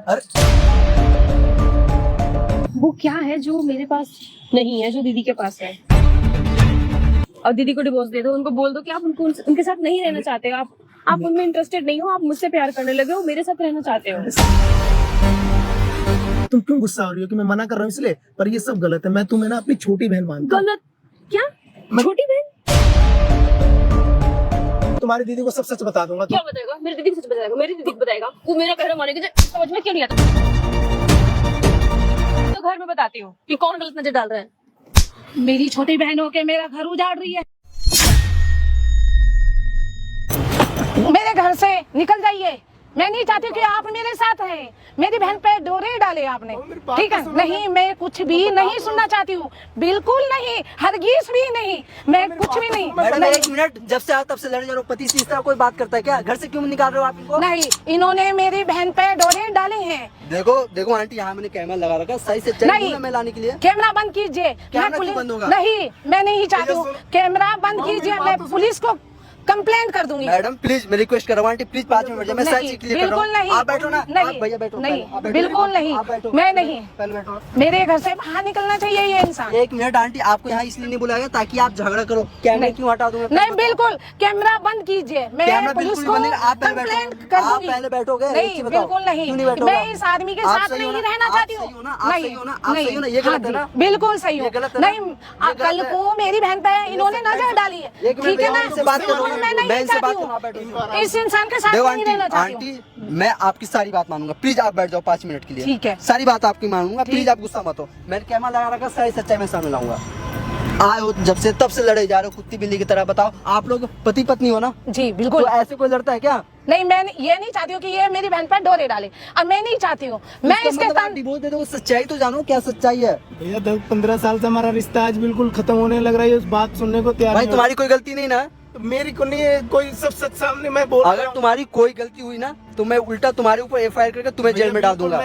अरे वो क्या है जो मेरे पास नहीं है, जो दीदी के पास है? और दीदी को डिवोर्स दे दो, उनको बोल दो कि आप उनके साथ नहीं रहना चाहते हो, आप उनमें इंटरेस्टेड नहीं हो, आप मुझसे प्यार करने लगे हो, मेरे साथ रहना चाहते हो। तुम क्यों गुस्सा हो रही हो कि मैं मना कर रहा हूँ इसलिए? पर ये सब गलत है। मैं तुम्हें ना अपनी छोटी बहन मानता हूँ। गलत? क्या छोटी बहन? तुम्हारी दीदी को सब सच बता दूंगा। क्या बताएगा? मेरी दीदी को सच बताएगा? मेरी दीदी को बताएगा? वो मेरा कहना मानेगी? समझ में क्यों नहीं आता? तो घर में बताती हूँ कि कौन गलत नजर डाल रहा है। मेरी छोटी बहन होके मेरा घर उजाड़ रही है। मेरे घर से निकल जाइए। मैं नहीं चाहती कि आप मेरे साथ हैं। मेरी बहन पे डोरे डाले आपने, ठीक है? नहीं, मैं कुछ भी नहीं सुनना चाहती हूँ, बिल्कुल नहीं, हरगिज भी नहीं, मैं कुछ भी नहीं। मैडम एक मिनट, जब से आप तब से लड़े जा रहे हो, पति से इस तरह कोई बात करता है क्या? घर से क्यों निकाल रहे हो आप इनको? नहीं, इन्होंने मेरी बहन पे डोरे डाले हैं। देखो देखो आंटी, यहाँ मैंने कैमरा लगा रखा, सही से नहीं, मैं लाने के लिए। कैमरा बंद कीजिए। कैमरा क्यों बंद होगा? नहीं, मैं नहीं चाहती हूँ, कैमरा बंद कीजिए। मैं पुलिस को कंप्लेंट कर दूंगी। मैडम प्लीज, मैं रिक्वेस्ट कर रहा हूँ आंटी, प्लीज 5 मिनट मैं सारी चीज क्लियर कर रहा हूँ। बिल्कुल नहीं, आप बैठो ना। नहीं, आप भैया बैठो। नहीं, आप बैठो। बिल्कुल नहीं, आप बैठो। मैं नहीं। पहले बैठो। मेरे घर से बाहर निकलना चाहिए ये इंसान। एक मिनट आंटी, आपको यहाँ इसलिए नहीं बुलाया ताकि आप झगड़ा करो। कैमरा क्यों हटा दूंगा? नहीं, बिल्कुल कैमरा बंद कीजिए। मैं पुलिस को आप पहले कंप्लेंट बैठो। कर आप दूंगी। पहले बैठोगे? नहीं, बिल्कुल नहीं, मैं इस आदमी के साथ नहीं रहना चाहती हूँ। नहीं, ये गलत है ना? बिल्कुल सही हो। नहीं, कल को मेरी बहन पे इन्होंने नजर डाली है, ठीक है ना? मैं नहीं चाहती हूँ इस इंसान के साथ नहीं रहना चाहती हूँ। आंटी मैं आपकी सारी बात मानूंगा, प्लीज आप बैठ जाओ 5 मिनट के लिए। ठीक है, सारी बात आपकी मानूंगा, प्लीज आप गुस्सा मत हो। मैंने कैमरा लगा रखा, सारी सच्चाई मैं सामने लाऊंगा। आए हो जब से तब से लड़े जा रहे हो कुत्ती बिल्ली की तरह। बताओ, आप लोग पति पत्नी हो ना? जी बिल्कुल। तो ऐसे कोई लड़ता है क्या? नहीं, मैं ये नहीं चाहती हूँ कि ये मेरी बहन पर डोरे डाले, और मैं नहीं चाहती हूँ। मैं इसके साथ डिवोर्स दे दो, सच्चाई तो जानो, क्या सच्चाई है? भैया 10-15 साल से हमारा रिश्ता आज बिल्कुल खत्म होने लग रहा है। उस बात सुनने को तैयार भाई नहीं तुम्हारी कोई गलती नहीं ना? हो। मेरी को नहीं है, कोई सब सच सामने मैं बोल रहा अगर हूँ। तुम्हारी कोई गलती हुई ना तो मैं उल्टा तुम्हारे ऊपर FIR करके तुम्हें जेल में डाल दूंगा।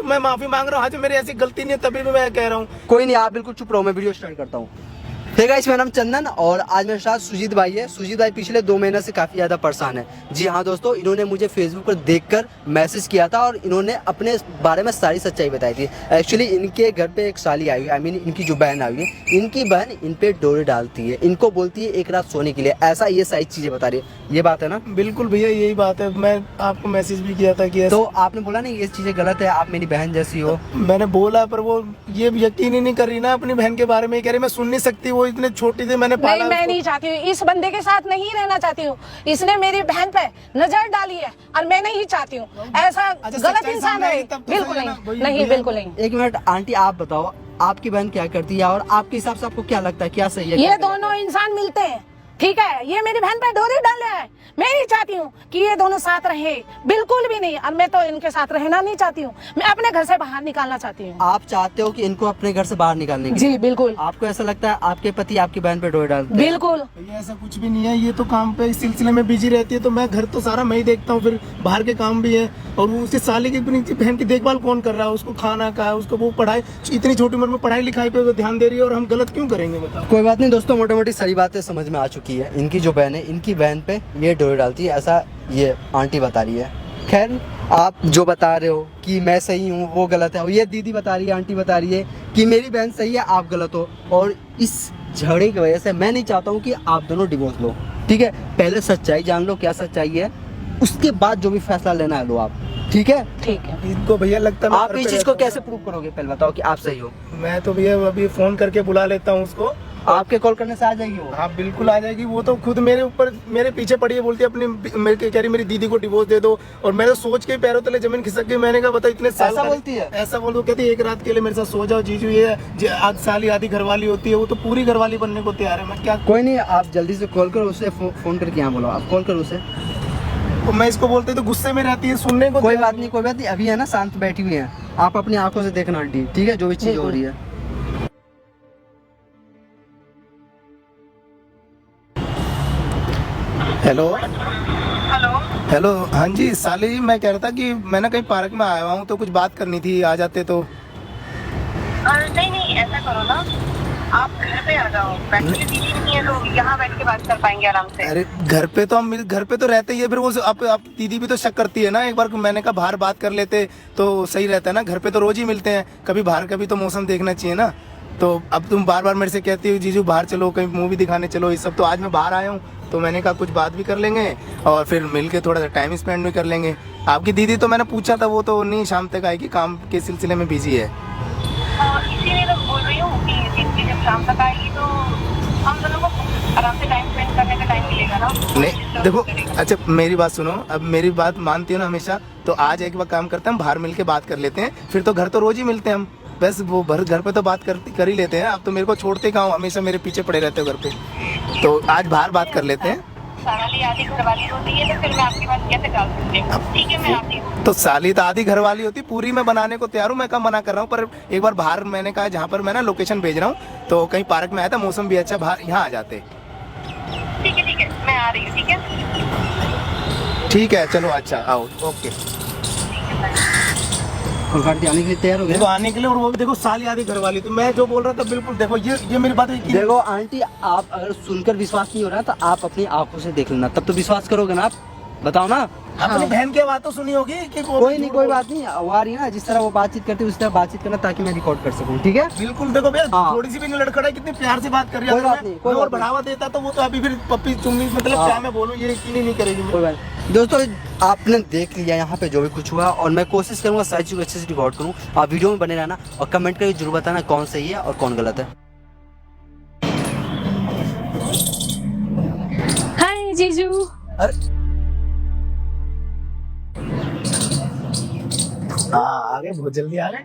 मैं माफी मांग रहा हूँ। आज मेरी ऐसी गलती नहीं है, तभी भी मैं कह रहा हूँ। कोई नहीं, आप बिल्कुल चुप रहो, मैं वीडियो स्टार्ट करता हूँ। ठीक है, इसमें नाम चंदन और आज मेरे साथ सुजीत भाई है। सुजीत भाई पिछले 2 महीने से काफी ज्यादा परेशान है। जी हाँ दोस्तों, इन्होंने मुझे फेसबुक पर देखकर मैसेज किया था और इन्होंने अपने बारे में सारी सच्चाई बताई थी। एक्चुअली इनके घर पे एक साली आई हुई, आई मीन इनकी जो बहन आई हुई है, इनकी बहन इन पे डोरे डालती है, इनको बोलती है एक रात सोने के लिए, ऐसा ये सारी चीजें बता रही है। ये बात है ना? बिल्कुल भैया, यही बात है। मैं आपको मैसेज भी किया था कि तो आपने बोला नहीं ये चीजें गलत है, आप मेरी बहन जैसी हो। मैंने बोला, पर वो ये यकीन ही नहीं कर रही ना अपनी बहन के बारे में। कह रही मैं सुन नहीं सकती, वो इतने छोटी थी, मैंने पाला नहीं, मैं उसको। नहीं चाहती हूँ, इस बंदे के साथ नहीं रहना चाहती हूँ। इसने मेरी बहन पे नजर डाली है और मैं नहीं चाहती हूँ ऐसा गलत इंसान है। बिल्कुल नहीं, नहीं, बिल्कुल नहीं। एक मिनट आंटी, आप बताओ आपकी बहन क्या करती है और आपके हिसाब से आपको क्या लगता है क्या सही है? ये दोनों इंसान मिलते हैं, ठीक है? ये मेरी बहन पे डोरे डाले हैं। मैं नहीं चाहती हूँ कि ये दोनों साथ रहे, बिल्कुल भी नहीं। और मैं तो इनके साथ रहना नहीं चाहती हूँ, मैं अपने घर से बाहर निकालना चाहती हूँ। आप चाहते हो कि इनको अपने घर से बाहर निकालने की? जी बिल्कुल। आपको ऐसा लगता है आपके पति आपकी बहन पे डोरे डालते हैं? बिल्कुल। भैया ऐसा कुछ भी नहीं है, ये तो काम पे इस सिलसिले में बिजी रहती है, तो मैं घर तो सारा मैं ही देखता हूँ, फिर बाहर के काम भी है। और वो उसकी साली की अपनी बहन की देखभाल कौन कर रहा है? उसको खाना का, उसको वो पढ़ाई, इतनी छोटी उम्र में पढ़ाई लिखाई पे ध्यान दे रही है, और हम गलत क्यों करेंगे बताओ? कोई बात नहीं दोस्तों, मोटी मोटी सारी बातें समझ में आ चुकी है। इनकी जो बहन है, इनकी बहन पे ये डोरे डालती है, ऐसा ये आंटी बता रही है। खैर, आप जो बता रहे हो कि मैं सही हूँ वो गलत है, और ये दीदी बता रही है, आंटी बता रही है कि मेरी बहन सही है आप गलत हो, और इस झगड़े की वजह से मैं नहीं चाहता हूँ कि आप दोनों डिवोर्स लो। ठीक है, पहले सच्चाई जान लो क्या सच्चाई है, उसके बाद जो भी फैसला लेना है लो आप। ठीक है? ठीक है। इनको भैया लगता है आप इस चीज को कैसे प्रूव करोगे? पहले बताओ कि आप सही हो। मैं तो भैया अभी फोन करके बुला लेता हूँ उसको। आपके कॉल करने से आ जाएगी वो? हाँ बिल्कुल आ जाएगी। वो तो खुद मेरे ऊपर, मेरे पीछे पड़ी है, बोलती है अपनी कह रही मेरी दीदी को डिवोर्स दे दो। और मैं तो सोच के पैरों तले जमीन खिसक गई। मैंने कहा बता इतने साल ऐसा बोलती है? ऐसा बोल दो, कहती है एक रात के लिए मेरे साथ सो जाओ जीजू, ये आज साली आधी घरवाली होती है, वो तो पूरी घरवाली बनने को तैयार है। मैं क्या? कोई नहीं, आप जल्दी से कॉल करो उसे, फोन करके यहाँ बोलो, आप कॉल करो उसे। तो मैं इसको बोलते तो गुस्से में रहती है, सुनने को कोई बात नहीं, कोई बात नहीं, अभी है ना शांत बैठी हुई है, आप अपनी आंखों से देखना आंटी, ठीक है? जो भी चीज हो रही है। हेलो हेलो, हाँ जी साली, मैं कह रहा था कि मैं ना कहीं पार्क में आया हूँ, तो कुछ बात करनी थी, आ जाते तो। नहीं ऐसा करो ना, आप घर पे आ जाओ, बैठने दीदी नहीं है तो यहाँ बैठ के बात कर पाएंगे आराम से। अरे घर पे तो हम घर पे तो रहते ही है, फिर वो आप दीदी भी तो शक करती है ना। एक बार मैंने कहा बाहर बात कर लेते तो सही रहता है ना, घर पे तो रोज ही मिलते हैं, कभी बाहर का भी तो मौसम देखना चाहिए ना। तो अब तुम बार बार मेरे से कहती हो जीजू बाहर चलो, कहीं मूवी दिखाने चलो, ये सब। तो आज मैं बाहर आया हूँ तो मैंने कहा कुछ बात भी कर लेंगे और फिर मिल के थोड़ा सा टाइम स्पेंड भी कर लेंगे। आपकी दीदी तो मैंने पूछा था, वो तो नहीं, शाम तक आएगी, काम के सिलसिले में बिजी है। इसीलिए तो बोल रही हूँ कि दीदी जब शाम तक आएगी तो हम दोनों को आराम से टाइम स्पेंड करने का टाइम मिलेगा ना। नहीं देखो, अच्छा मेरी बात सुनो, अब मेरी बात मानती हो ना हमेशा, तो आज एक बार काम करते हैं, हम बाहर मिल के बात कर लेते हैं, फिर तो घर तो रोज ही मिलते हैं हम, बस वो घर पे तो बात कर ही लेते हैं। अब तो मेरे को छोड़ते कहाँ हो, हमेशा मेरे पीछे पड़े रहते हो घर पे, तो आज बाहर बात कर लेते हैं। साली आधी घरवाली होती है तो फिर मैं आपकी बात कैसे टाल सकती हूँ? ठीक है मैं आती हूँ। तो साली तो आधी घरवाली होती, पूरी मैं बनाने को तैयार हूँ, मैं कम मना कर रहा हूँ, पर एक बार बाहर मैंने कहा जहाँ पर मैं ना लोकेशन भेज रहा हूँ, तो कहीं पार्क में आया था, मौसम भी अच्छा, बाहर यहाँ आ जाते। ठीक है मैं आ रही हूँ। ठीक है चलो, अच्छा आओ, ओके। आने के लिए तैयार हो देखो आने के लिए, और वो भी देखो साली आधी घरवाली, तो मैं जो बोल रहा था बिल्कुल, देखो ये मेरी बात है। देखो आंटी, आप अगर सुनकर विश्वास नहीं हो रहा तो आप अपनी आंखों से देख लेना, तब तो विश्वास करोगे ना। आप बताओ ना, अपनी बहन की बात तो सुनी होगी कि कोई नहीं, कोई बात नहीं, वो आ रही है ना, जिस तरह वो बातचीत करती है उस तरह बातचीत करना, ताकि मैं रिकॉर्ड कर सकूं। ठीक है बिल्कुल। देखो भैया, हाँ। थोड़ी सी भी नहीं लड़खड़ा है, कितनी प्यार से बात कर रही है। कोई बात नहीं, कोई और बात नहीं। बढ़ावा देता तो वो तो अभी फिर पप्पी चुम्मी, मतलब हाँ। क्या मैं बोलूं, ये यकीन ही नहीं करेगी। कोई बात नहीं। दोस्तों आपने देख लिया यहाँ पे जो भी कुछ हुआ, और मैं कोशिश करूंगा सारी चीज़ अच्छे से रिकॉर्ड करूँ। आप वीडियो में बने रहना और कमेंट करके जरूर बताना कौन सही है और कौन गलत है। हाय जीजू। अरे हाँ, आ गए, बहुत जल्दी आ गए।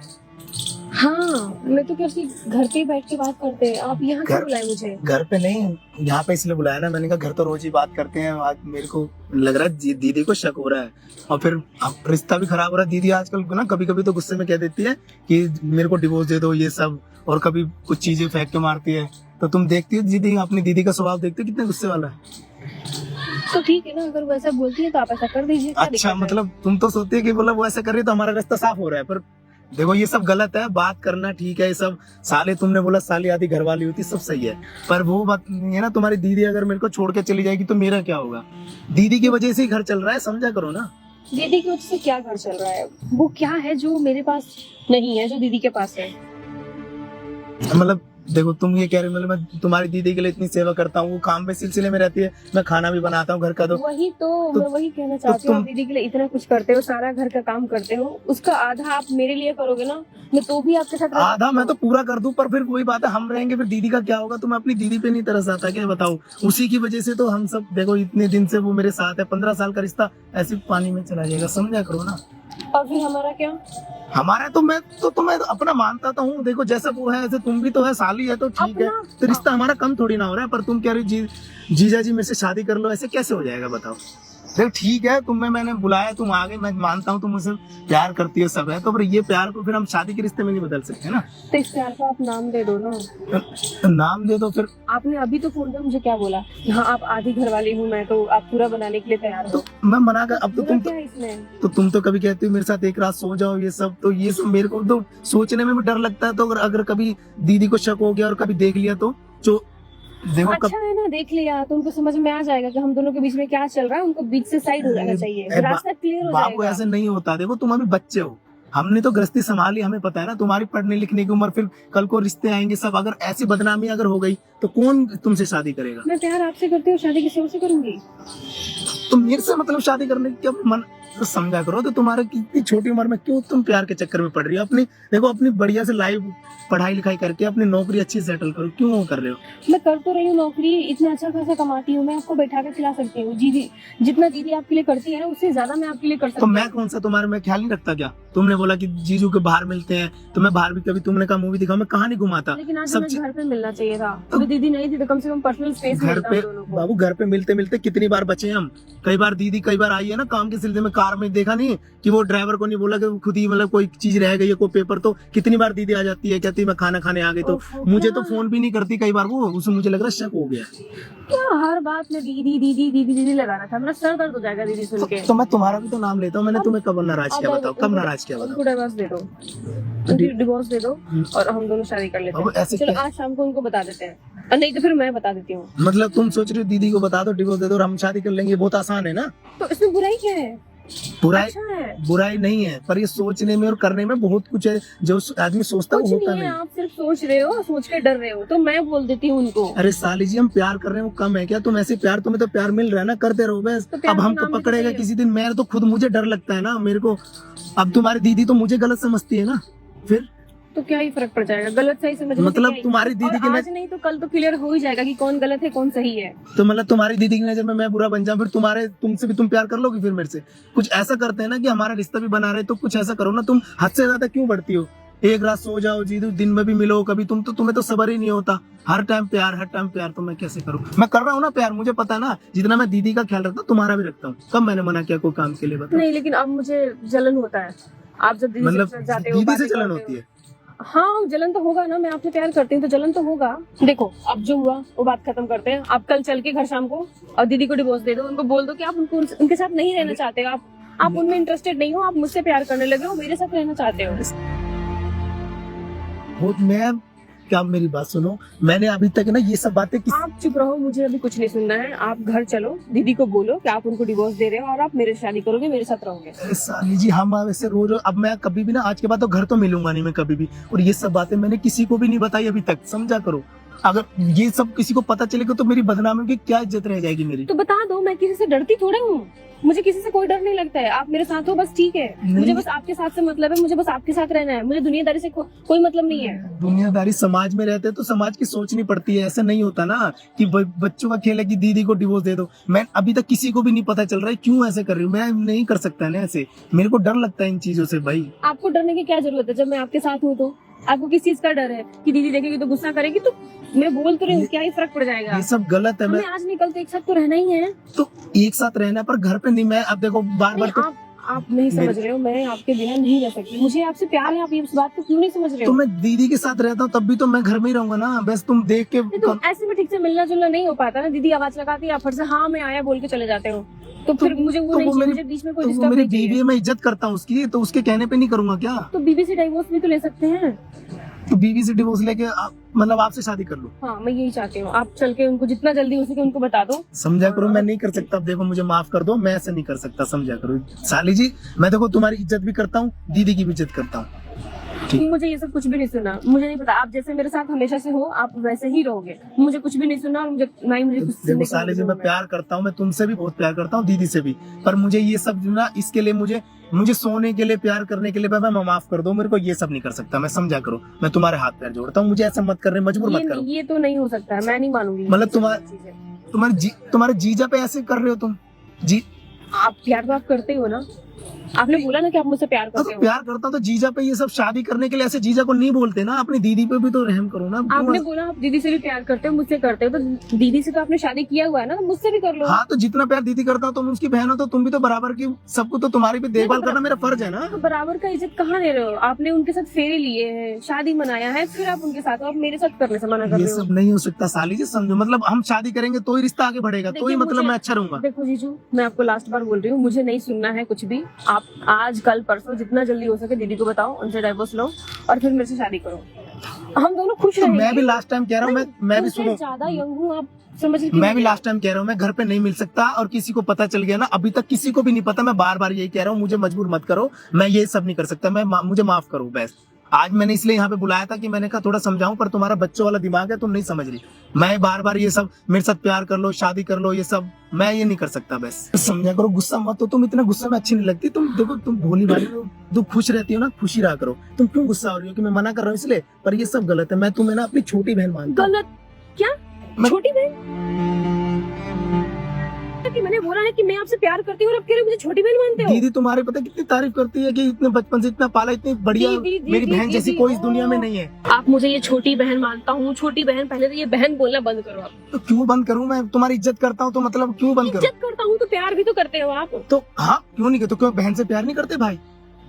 हाँ, मैं तो कैसे घर पे ही बैठ के बात करते हैं, आप यहाँ क्यों बुलाए मुझे? घर पे नहीं, यहाँ पे इसलिए बुलाया ना, मैंने कहा घर तो रोज ही बात करते हैं, आज मेरे को लग रहा है दीदी को शक हो रहा है, और फिर अब रिश्ता भी खराब हो रहा है। दीदी आजकल ना कभी कभी तो गुस्से में कह देती है कि मेरे को डिवोर्स दे दो, ये सब, और कभी कुछ चीजें फेंक के मारती है। तो तुम देखती हो दीदी, अपनी दीदी का स्वभाव देखते हो कितने गुस्से वाला है। तो ठीक है ना, अगर वो ऐसा बोलती है तो आप ऐसा कर दीजिए। क्या दिक्कत अच्छा है? मतलब तुम तो सोचती है कि बोला वो ऐसा कर रही है तो हमारा रास्ता साफ हो रहा है, पर देखो ये सब गलत है। बात करना ठीक है, ये सब साले, तुमने बोला साली आधी घरवाली होती, सब सही है, पर वो बात नहीं है ना। तुम्हारी दीदी अगर मेरे को छोड़ के चली जाएगी तो मेरा क्या होगा? दीदी की वजह से ही घर चल रहा है, समझा करो ना। दीदी की वजह से क्या घर चल रहा है? वो क्या है जो मेरे पास नहीं है, जो दीदी के पास है? मतलब देखो तुम ये कह रहे हो, मतलब मैं तुम्हारी दीदी के लिए इतनी सेवा करता हूँ, वो काम पे सिलसिले में रहती है, मैं खाना भी बनाता हूँ घर का, तो वही तो मैं वही कहना चाहती हूँ, आप दीदी के लिए इतना कुछ करते हो, सारा घर का काम करते हो, उसका आधा आप मेरे लिए करोगे ना, मैं तो भी आपके साथ आधा मैं तो पूरा कर दूं, पर फिर वही बात है, हम रहेंगे फिर दीदी का क्या होगा? तो मैं अपनी दीदी पे नहीं तरस आता क्या, बताओ? उसी की वजह से तो हम सब, देखो इतने दिन से वो मेरे साथ है, 15 साल का रिश्ता ऐसे पानी में चला जाएगा, समझा करो ना। और फिर हमारा क्या? हमारा तो मैं तो तुम्हें अपना मानता तो हूँ, देखो जैसा वो है ऐसे तुम भी तो है, साली है तो ठीक है, तो रिश्ता हमारा कम थोड़ी ना हो रहा है। पर तुम कह रही जीजा जी मेरे से शादी कर लो, ऐसे कैसे हो जाएगा बताओ? देखो ठीक है, तुम्हें मैंने बुलाया, तुम आ गए, मैं मानता हूँ तुम मुझसे प्यार करती हो, सब है, तो फिर ये प्यार को फिर हम शादी के रिश्ते में नहीं बदल सकते ना। तो इस प्यार का आप नाम दे दो ना। तो नाम दे दो फिर। आपने अभी तो फोन पर मुझे क्या बोला? हाँ आप आधी घरवाली हूँ मैं, तो आप पूरा बनाने के लिए तैयार हो। तो मैं मना कर, अब तो तुम क्या है इसमें? तो तुम तो कभी कहती हो मेरे साथ एक रात सो जाओ, ये सब, तो ये सब मेरे को तो सोचने में भी डर लगता है। तो अगर कभी दीदी को शक हो गया और कभी देख लिया तो जो देखो अच्छा है ना, देख लिया तो उनको समझ में आ जाएगा कि हम दोनों के बीच में क्या चल रहा है, उनको बीच से साइड हो जाना चाहिए, रास्ता क्लियर हो बाबू जाएगा। ऐसे नहीं होता, देखो तुम अभी बच्चे हो, हमने तो गृहस्थी संभाली, हमें पता है ना, तुम्हारी पढ़ने लिखने की उम्र, फिर कल को रिश्ते आएंगे सब, अगर ऐसी बदनामी अगर हो गई तो कौन तुमसे शादी करेगा? मैं प्यार आपसे करती हूँ, शादी किसी और से करूंगी? तुम मेरे से मतलब शादी करने की क्या मन, तो समझा करो, तो तुम्हारे इतनी छोटी उम्र में क्यों तुम प्यार के चक्कर में पड़ रही हो? अपनी देखो, अपनी बढ़िया से लाइफ पढ़ाई लिखाई करके अपनी नौकरी अच्छी सेटल करो, क्यों वो कर रहे हो? मैं कर तो रही हूँ नौकरी, इतना अच्छा खासा कमाती हूँ, मैं आपको बैठा कर खिला सकती हूँ। दीदी जितना दीदी आपके लिए करती है ना, उससे ज्यादा मैं आपके लिए कर सकती तो हूँ। मैं कौन सा तुम्हारे में ख्याल नहीं रखता क्या? तुमने बोला कि जीजू के बाहर मिलते हैं, तो मैं बाहर भी कभी, तुमने कहा मूवी दिखाओ, मैं कहाँ नहीं घुमाता। लेकिन आज सब हमें घर पे मिलना चाहिए था, तो दीदी नहीं थी तो कम से कम पर्सनल स्पेस घर मिलता पे हम दोनों को। बाबू, घर पे मिलते मिलते कितनी बार बचे हम, कई बार दीदी कई बार आई है ना काम के सिलसिले में, कार में देखा नहीं कि वो ड्राइवर को नहीं बोला कि खुद ही मतलब कोई चीज रह गई है, कोई पेपर, तो कितनी बार दीदी आ जाती है, कहती है मैं खाना खाने आ गई, तो मुझे तो फोन भी नहीं करती कई बार वो, उसमें मुझे लग रहा है शक हो गया। क्या हर बात में दीदी दीदी दीदी दीदी लगाना था, मेरा सर दर्द हो जाएगा दीदी सुन के। तो मैं तुम्हारा भी तो नाम लेता हूँ, मैंने तुम्हें कब नाराज किया बताओ, कब नाराज किया उनको बताओ? डिवोर्स दे दो, उनको डिवोर्स दे दो और हम दोनों शादी कर लेते अब हैं। ऐसे चलो क्या- आज शाम को उनको बता देते हैं, और नहीं तो फिर मैं बता देती हूँ। मतलब तुम सोच रहे हो दीदी को बता दो, डिवोर्स दे दो और हम शादी कर लेंगे, बहुत आसान है ना? तो इसमें बुराई क्या है? बुराई अच्छा है, बुराई नहीं है, पर ये सोचने में और करने में बहुत कुछ है जो आदमी सोचता है कुछ वो होता नहीं है, नहीं। आप सिर्फ सोच रहे हो, सोच के डर रहे हो, तो मैं बोल देती हूँ उनको। अरे साली जी, हम प्यार कर रहे हैं वो कम है क्या? तुम ऐसे प्यार, तुम्हें तो प्यार मिल रहा है ना, करते रहो बस। तो प्यार अब का हमको नाम भी तो पकड़ेगा चाहिए। किसी दिन, मैं तो खुद, मुझे डर लगता है ना मेरे को। अब तुम्हारी दीदी तो मुझे गलत समझती है ना, फिर तो क्या ही फर्क पड़ जाएगा, गलत सही समझने से मतलब क्या ही? तुम्हारी दीदी और की आज नहीं तो कल तो क्लियर हो ही जाएगा कि कौन गलत है कौन सही है। तो मतलब तुम्हारी दीदी की नजर में मैं बुरा बन जाऊं, फिर तुमसे भी तुम प्यार कर लोगी फिर मेरे से? कुछ ऐसा करते हैं ना कि हमारा रिश्ता भी बना रहे, तो कुछ ऐसा करो ना, तुम हद से ज्यादा क्यों बढ़ती हो? एक रात सो जाओ जीदू, दिन में भी मिलो कभी, तुम्हें तो सबर ही नहीं होता, हर टाइम प्यार हर टाइम प्यार, तो मैं कैसे करूं? मैं कर रहा हूँ ना प्यार, मुझे पता है ना, जितना मैं दीदी का ख्याल रखता हूँ तुम्हारा भी रखता हूँ। कब मैंने मना किया कोई काम के लिए बताओ? नहीं, लेकिन अब मुझे जलन होता है, आप जब दीदी मतलब से जाते हो, दीदी से बातें जलन करते हो। होती है? हाँ, जलन तो होगा ना, मैं आपसे प्यार करती हूँ तो जलन तो होगा। देखो अब जो हुआ वो बात खत्म करते हैं, आप कल चल के घर शाम को और दीदी को डिवोर्स दे दो, उनको बोल दो कि आप उनके साथ नहीं रहना चाहते हो, आप उनमें इंटरेस्टेड नहीं हो, आप मुझसे प्यार करने लगे हो, मेरे साथ रहना चाहते हो। मैं क्या, मेरी बात सुनो, मैंने अभी तक ना ये सब बातें आप चुप रहो, मुझे अभी कुछ नहीं सुनना है। आप घर चलो, दीदी को बोलो कि आप उनको डिवोर्स दे रहे हो और आप मेरे से शादी करोगे, मेरे साथ रहोगे। साली जी, हम वैसे रोज, अब मैं कभी भी ना, आज के बाद तो घर तो मिलूंगा नहीं मैं कभी भी, और ये सब बातें मैंने किसी को भी नहीं बताई अभी तक, समझा करो। अगर ये सब किसी को पता चलेगा तो मेरी बदनामी की क्या इज्जत रह जाएगी मेरी? तो बता दो, मैं किसी से डरती थोड़ा हूँ, मुझे किसी से कोई डर नहीं लगता है। आप मेरे साथ हो बस ठीक है, मुझे बस आपके साथ से मतलब है, मुझे बस आपके साथ रहना है, मुझे दुनियादारी से कोई मतलब नहीं है। दुनियादारी, समाज में रहते हैं तो समाज की सोचनी पड़ती है, ऐसा नहीं होता ना कि बच्चों का खेल है कि दीदी को डिवोर्स दे दो। मैं अभी तक किसी को भी नहीं पता चल रहा है क्यों ऐसे कर रही हूँ, मैं नहीं कर सकता ना ऐसे, मेरे को डर लगता है इन चीजों से भाई। आपको डरने की क्या जरूरत है, जब मैं आपके साथ हूँ तो? आपको किस चीज का डर है कि दीदी देखेगी तो गुस्सा करेगी? तो मैं बोल तो रही हूँ, क्या ही फर्क पड़ जाएगा? ये सब गलत है। मैं हमें आज निकल तो एक साथ तो रहना ही है। तो एक साथ रहना, पर घर पे नहीं। मैं अब देखो बार बार, नहीं, आप नहीं समझ रहे हो, मैं आपके बिना नहीं रह सकती, मुझे आपसे प्यार है, आप इस बात को क्यों नहीं समझ रहे तो हो? मैं दीदी के साथ रहता हूँ तब भी तो मैं घर में ही रहूंगा ना, बस तुम देख के नहीं, तो ऐसे में ठीक से मिलना जुलना नहीं हो पाता ना। दीदी आवाज लगाती है, आप फट से हाँ मैं आया बोल के चले जाते हो, तो फिर मुझे वो नहीं चाहिए, मुझे बीच में कोई तो वो डिस्टर्ब मेरी नहीं चाहिए। बीवी है, मैं इज्जत करता हूँ उसकी, तो उसके कहने पे नहीं करूंगा क्या? तो बीवी से डाइवोर्स भी तो ले सकते हैं। तो बीवी से डिवोर्स लेके मतलब आपसे शादी कर लो? हाँ, मैं यही चाहती हूँ, आप चल के उनको जितना जल्दी हो सके उनको बता दो। समझा करो, मैं नहीं कर सकता। अब देखो मुझे माफ कर दो, मैं ऐसे नहीं कर सकता, समझा करो साली जी। मैं देखो तुम्हारी इज्जत भी करता हूँ, दीदी की भी इज्जत करता हूँ। ठीक। मुझे ये सब कुछ भी नहीं सुना, मुझे नहीं पता, आप जैसे मेरे साथ हमेशा से हो आप वैसे ही रहोगे। मुझे कुछ भी नहीं सुना और मुझे ना ही मुझे कुछ देखो सुनने साली जी, को मैं प्यार करता हूँ, मैं तुमसे भी बहुत प्यार करता हूँ, दीदी से भी, पर मुझे ये सब जो ना, इसके लिए मुझे सोने के लिए, प्यार करने के लिए मैं माफ कर दो मेरे को, ये सब नहीं कर सकता मैं, समझा करो। मैं तुम्हारे हाथ पैर जोड़ता हूँ, मुझे ऐसा मत करने मजबूर मत करो। ये तो नहीं हो सकता है, मैं नहीं मानूंगी। मतलब तुम्हारे जीजा पे ऐसे कर रहे हो तुम जी? आप प्यार तो आप करते हो ना, आपने बोला ना कि आप मुझसे प्यार करते तो हो। प्यार करता हूँ तो जीजा पे ये सब शादी करने के लिए ऐसे जीजा को नहीं बोलते ना, अपनी दीदी पे भी तो रहम करो ना। आपने बोला आप दीदी से भी प्यार करते हो, मुझसे करते हो, तो दीदी से तो आपने शादी किया हुआ है ना, तो मुझसे भी कर लो। हाँ, तो जितना प्यार दीदी करता हूँ, तुम उसकी बहन हो तो तुम भी तो बराबर की, सबको तो तुम्हारी भी देखभाल करना मेरा फर्ज है ना। तो बराबर का इज्जत कहाँ दे रहे हो? आपने उनके साथ फेरे लिए हैं, शादी मनाया है, फिर आप उनके साथ हो, आप मेरे साथ करने से मना कर ये रहे हो। सब नहीं हो सकता साली जी, समझो। मतलब हम शादी करेंगे तो ही रिश्ता आगे बढ़ेगा, तो ही देखिए, मतलब मुझे- मैं अच्छा रहूंगा। देखो जीजू, मैं आपको लास्ट बार बोल रही हूँ, मुझे नहीं सुनना है कुछ भी। आप आज कल परसों जितना जल्दी हो सके दीदी को बताओ, उनसे डाइवोर्स लो और फिर मेरे से शादी करो, हम दोनों खुश तो रहेंगे। मैं भी लास्ट टाइम कह रहा हूँ, मैं भी मुझसे सुनो, ज्यादा यंग हूँ, आप समझ मैं भी लास्ट टाइम कह रहा हूँ, मैं घर पे नहीं मिल सकता, और किसी को पता चल गया ना, अभी तक किसी को भी नहीं पता, मैं बार बार यही कह रहा हूँ, मुझे मजबूर मत करो, मैं ये सब नहीं कर सकता, मुझे माफ करो बस। आज मैंने इसलिए यहाँ पे बुलाया था कि मैंने कहा थोड़ा समझाऊं, पर तुम्हारा बच्चों वाला दिमाग है, तुम नहीं समझ रही। मैं बार बार ये सब, मेरे साथ प्यार कर लो, शादी कर लो, ये सब मैं ये नहीं कर सकता बस। समझा करो, गुस्सा मत हो, तुम इतना गुस्सा में अच्छी नहीं लगती। तुम देखो, तुम भोली भाली हो, तुम खुश रहती हो ना, खुशी रहा करो। तुम क्यों गुस्सा हो रही हो कि मैं मना कर रहा हूँ इसलिए? पर ये सब गलत है, मैं तुम्हें ना अपनी छोटी बहन मानता हूँ। गलत क्या? मैं- छोटी बहन? कि मैंने बोला है कि मैं आपसे प्यार करती हूँ और अब कह रहे हो मुझे छोटी बहन मानते हो। दीदी तुम्हारे पता कितनी तारीफ करती है कि इतने बचपन से इतना पाला, इतनी बढ़िया दीदी, मेरी बहन दीदी, जैसी दीदी, कोई इस दुनिया में नहीं है। आप मुझे ये छोटी बहन मानता हूँ, छोटी बहन, पहले तो ये बहन बोलना बंद करो आप। तो क्यों बंद करूं? मैं तुम्हारी इज्जत करता हूँ तो मतलब क्यों बंद करूं? इज्जत करता हूँ तो प्यार भी तो करते हो आप। तो हाँ क्यों नहीं, तो क्यों बहन से प्यार नहीं करते भाई?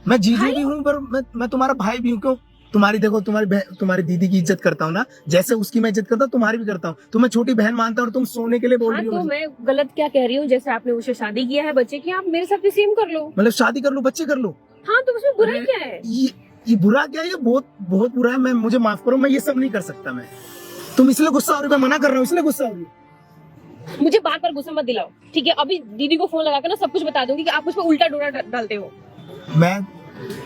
मैं जीजू भी हूँ पर मैं तुम्हारा भाई भी हूँ। क्यों? तुम्हारी देखो तुम्हारी दीदी की इज्जत करता हूँ ना, जैसे उसकी मैं इज्जत करता हूँ तुम्हारी भी करता हूँ। तुम्हें छोटी बहन मानता हूँ और तुम सोने के लिए बोल हाँ, रही तो हो। मैं गलत क्या कह रही हूँ? जैसे आपने उसे शादी किया है बच्चे की, आप मेरे साथ भी सेम कर लो। मतलब शादी कर लो, बच्चे कर लो, हाँ, तो उसमें बुरा क्या है? ये बुरा क्या है? ये बहुत बहुत बुरा है। मैं मुझे माफ करो, मैं ये सब नहीं कर सकता। मैं तुम इसलिए गुस्सा हो रही हो, मैं मना कर रहा हूँ इसलिए गुस्सा हो रही हो। मुझे बार बार गुस्सा मत दिलाओ, ठीक है? अभी दीदी को फोन लगा कर ना सब कुछ बता दूंगी कि आप मुझ पर उल्टा डोरा डालते हो। मैं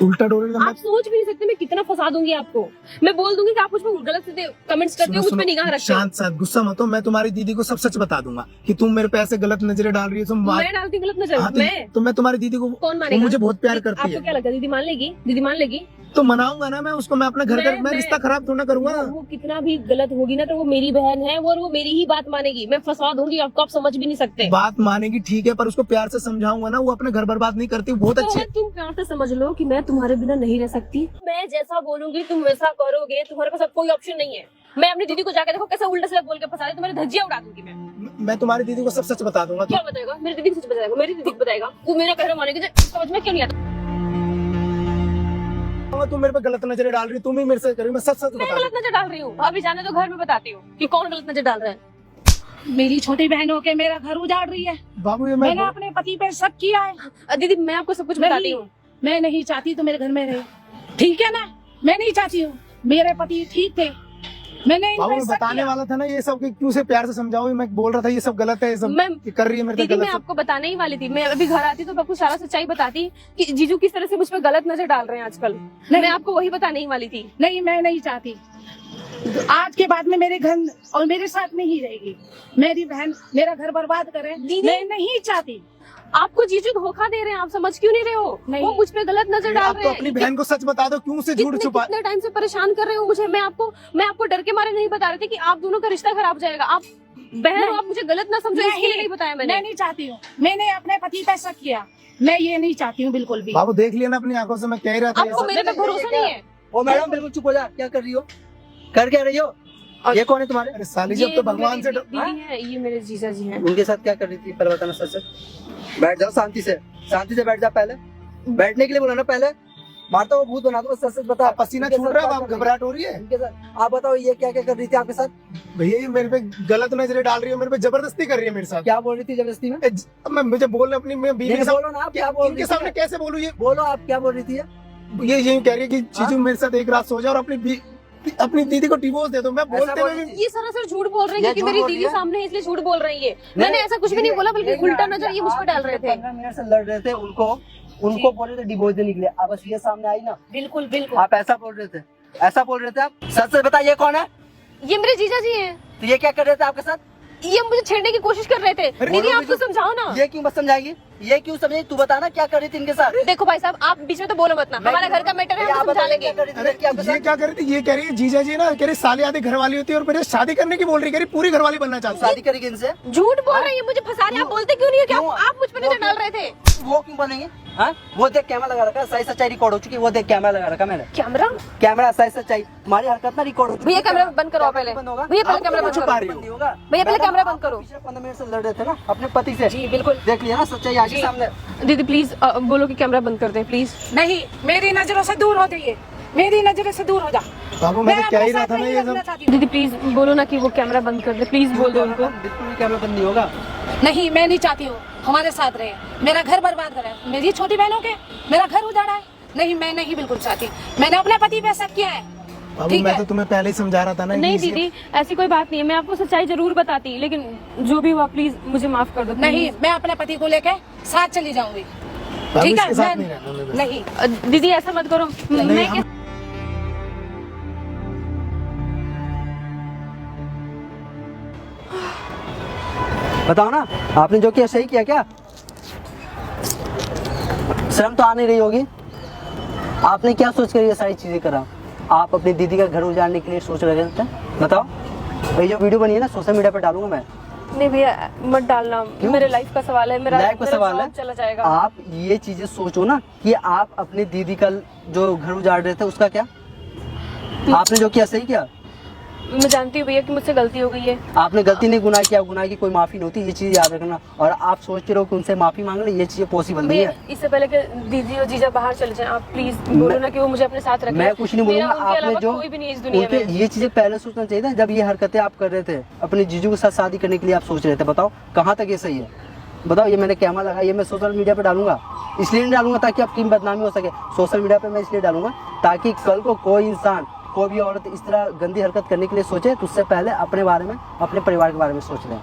उल्टा डोरे आप सोच भी नहीं सकते मैं कितना फंसा दूंगी आपको। मैं बोल दूंगी कि आप मुझ पर गलत से कमेंट्स करते हो, मुझ पर निगाह रखते हो। शांत शांत, गुस्सा मत हो। मैं तुम्हारी दीदी को सब सच बता दूंगा कि तुम मेरे पे ऐसे गलत नजरें डाल रही हो। मैं डालती हूँ गलत नजर? तो मैं तुम्हारी दीदी को, कौन वो मानेगा? मुझे बहुत प्यार करती आपको है। क्या लगता है दीदी मान लेगी? दीदी मान लेगी तो मनाऊंगा ना मैं उसको। मैं अपना घर का मैं रिश्ता खराब थोड़ा करूंगा। वो कितना भी गलत होगी ना तो वो मेरी बहन है और वो मेरी ही बात मानेगी। मैं फंसा दूंगी आपको, आप समझ भी नहीं सकते। बात मानेगी ठीक है, पर उसको प्यार से समझाऊंगा ना, वो अपने घर बर्बाद नहीं करती। बहुत तो अच्छे। तुम प्यार से समझ लो कि मैं तुम्हारे बिना नहीं रह सकती। मैं जैसा बोलूंगी तुम वैसा करोगे, तुम्हारे पास अब कोई ऑप्शन नहीं है। मैं अपनी दीदी को जाके देखो कैसे उल्टा सीधा बोल के फंसा रही, तुम्हारी धज्जियां उड़ा दूंगी मैं तुम्हारी दीदी को सब सच बता दूंगा। क्या बताएगा? मेरी दीदी को सच बताएगा? मेरी दीदी को बताएगा? वो मेरा कहना मानेगी? समझ में क्यों नहीं आता? तुम मेरे पे गलत नजरें डाल रही हो, तुम ही मेरे से करी। मैं सच मैं बता गलत नजर डाल रही हूँ? अभी जाने तो घर में बताती हूँ कि कौन गलत नजर डाल रहा है। मेरी छोटी बहन होके मेरा घर उजाड़ रही है। बाबू ये मैंने अपने पति पे शक किया है। दीदी मैं आपको सब कुछ बताती हूँ। मैं नहीं चाहती तो मेरे घर में रहे, ठीक है ना? मैं नहीं चाहती हूँ। मेरे पति ठीक थे, मैंने इन बाबू पे मैं शक बताने किया। वाला था ना ये सब कि क्यों से प्यार से समझाओ। मैं बोल रहा था ये सब गलत है, ये सब ये कर रही है मेरे दीदी से मैं गलत। आपको बताने ही वाली थी। मैं अभी घर आती तो मैं आपको सारा सच्चाई बताती कि जीजू किस तरह से मुझ पर गलत नजर डाल रहे हैं आजकल। मैं आपको वही बताने ही वाली थी। नहीं, मैं नहीं चाहती। आज के बाद में मेरे घर और मेरे साथ में ही रहेगी। मेरी बहन मेरा घर बर्बाद करे, मैं नहीं चाहती। आपको जीजू धोखा दे रहे हैं, आप समझ क्यों नहीं रहे हो? नहीं। वो मुझ पे गलत नजर डाल आप रहे तो हैं। अपनी बहन को सच बता दो, क्यों उसे झूठ छुपा। कितने टाइम से परेशान कर रहे हो मुझे। मैं आपको डर के मारे नहीं बता रही थी कि आप दोनों का रिश्ता खराब हो जाएगा। आप बहन हो, आप मुझे गलत ना समझो, इसके लिए नहीं बताया मैंने। मैं नहीं चाहती हूँ। मैंने अपने पति पे शक किया, मैं ये नहीं चाहती हूँ बिल्कुल भी। बाबू देख लिया ना अपनी आंखों से, मैं कह ही रहा था ये आपको सब। मेरे पे भरोसा नहीं है। ओ मैडम बिल्कुल चुप हो जा, क्या कर रही हो? कर क्या रही हो? ये कौन है तुम्हारे? अरे साली जी अब तो भगवान से दीदी है, ये मेरे जीजा जी हैं। उनके साथ क्या कर रही थी पहले बताना सच सच। बैठ जाओ शांति से बैठ जा। पहले बैठने के लिए बोला ना, पहले मारता वो भूत बना दो। सच सच बता। पसीना छूट रहा है, आप घबराहट हो रही है। उनके साथ आप बताओ ये क्या क्या कर रही थी आपके साथ? भैया ये मेरे पे गलत नजरें डाल रही है, मेरे पे जबरदस्ती कर रही है मेरे साथ। क्या बोल रही थी जबरदस्ती में? अब मैं मुझे बोल अपनी मैं बीवी के बोलो ना, आप क्या बोल इनके रही सामने थी? कैसे बोलूं ये? बोलो आप क्या बोल रही थी? ये यही कह रही है कि जीजू मेरे साथ एक रात सो जाओ और अपनी दीदी को डिवोर्स दे दो। मैं बोलते हुए भी ये सरासर झूठ बोल रही है ये कि झूठ मेरी बोल दीदी रही है? सामने है इसलिए झूठ बोल रही है। मैंने ऐसा कुछ भी नहीं बोला, बल्कि उल्टा नजर ये मुझ पर डाल रहे थे। 15 मिनट से लड़ रहे थे, उनको बोल रहे थे डिवोर्स देने के लिए। अब बस ये सामने आई ना, बिल्कुल बिल्कुल। आप ऐसा बोल रहे थे, ऐसा बोल रहे थे आप। सच से बता, ये कौन है? ये मेरे जीजा जी हैं। तो ये क्या कर रहे थे आपके साथ? ये मुझे छेड़ने की कोशिश कर रहे थे। दीदी आप तो समझाओ ना। ये क्यों मत समझाएगी? ये क्यों समझेगी? तू बता ना क्या कर रही थी इनके साथ? देखो भाई साहब, आप बीच में तो बोलो मत ना। हमारा घर का मैटर है, हम समझा लेंगे। अरे ये क्या कर रही थी? ये कह रही है जीजा जी ना, कह रही साली आधी घर वाली होती है और मेरे शादी करने की बोल रही, कह रही पूरी घर वाली बनना चाहती है। शादी करेगी इनसे? झूठ बोल रही है, मुझे फंसा रहे हैं। आप बोलते क्यों नहीं है कि आप मुझ पर नजर डाल रहे थे? वो क्यों बनेंगे? हाँ, वो देख कैमरा लगा रखा है, सही सच्चाई रिकॉर्ड हो चुकी है। वो देख कैमरा लगा रखा मैंने, कैमरा सही सच्चाई तुम्हारी हरकत ना रिकॉर्ड हो चुकी है। भैया कैमरा बंद करो पहले। बंद होगा? भैया पहले कैमरा बंद छुपा करो। रही हो। बंद नहीं होगा। भैया पहले कैमरा बंद करो। पिछले 15 मिनट से लड़ रहे थे ना अपने पति से। जी बिल्कुल। देख लिया ना सच्चाई आज ही सामने। दीदी प्लीज बोलो कि कैमरा बंद कर दें प्लीज। नहीं, मेरी नजरों से दूर हो जाइए, मेरी नजरों से दूर हो जा। बाबू मैं तो क्या ही रहा था ना नहीं ये रखना सब। चाहती हूँ। दीदी प्लीज बोलो ना कि वो कैमरा बंद कर दे। प्लीज बोल दो उनको। बिल्कुल भी कैमरा बंद नहीं होगा। नहीं, मैं नहीं चाहती हूँ हमारे साथ रहे, मेरा घर बर्बाद करे, मेरी छोटी बहनों के मेरा घर उजाड़ा है। नहीं, मैं नहीं बिल्कुल चाहती। मैंने अपने पति पे शक किया है। बाबू ठीक मैं है। तो तुम्हें पहले ही समझा रहा था ना। नहीं कि इसे- दीदी ऐसी कोई बात नहीं है, मैं आपको सच्चाई जरूर बताती, लेकिन जो भी हुआ प्लीज मुझे माफ कर दो। नहीं, मैं अपने पति को लेके साथ चली जाऊंगी। बाबू ठीक है, इसके साथ मैं नहीं रहना मैं बस। नहीं। दीदी ऐसा मत करो। मैं हम- बताओ ना, आपने जो किया सही किया क्या? शर्म तो आ नहीं रही होगी? आपने क्या सोच कर ये सारी चीजें करा? आप अपनी दीदी का घर उजाड़ने के लिए सोच रहे थे? बताओ। ये जो वीडियो बनी है ना, सोशल मीडिया पर डालूंगा मैं। नहीं भैया मत डालना, क्यों? मेरे लाइफ का सवाल है, मेरा लाइफ का मेरा सवाल job है, चला जाएगा। आप ये चीजें सोचो ना कि आप अपनी दीदी का जो घर उजाड़ रहे थे उसका क्या, आपने जो किया सही किया। मैं जानती हूँ भैया कि मुझसे गलती हो गई है। आपने गलती नहीं, गुनाह किया, गुनाह की कोई माफी नहीं होती, ये चीज याद रखना। और आप सोचते रहो कि उनसे माफी मांग ले, ये चीजें पॉसिबल नहीं भैया है। इससे पहले कि दीदी और जीजा बाहर चले जाएं, आप प्लीज बोलो ना कि वो मुझे अपने साथ रखें। मैं कुछ नहीं बोलूंगा, मेरा उनके आपने अलावा जो कोई भी नहीं है इस दुनिया उनके में। ये चीजें पहले सोचना चाहिए था जब ये हरकतें आप कर रहे थे, अपने जीजू के साथ शादी करने के लिए आप सोच रहे थे। बताओ कहाँ तक ये सही है, बताओ। ये मैंने कैमरा लगा, ये मैं सोशल मीडिया पे डालूंगा, इसलिए नहीं डालूंगा ताकि आपकी बदनामी हो सके। सोशल मीडिया पे मैं इसलिए डालूंगा ताकि कल को कोई इंसान, कोई भी औरत इस तरह गंदी हरकत करने के लिए सोचे तो उससे पहले अपने बारे में, अपने परिवार के बारे में सोच लें।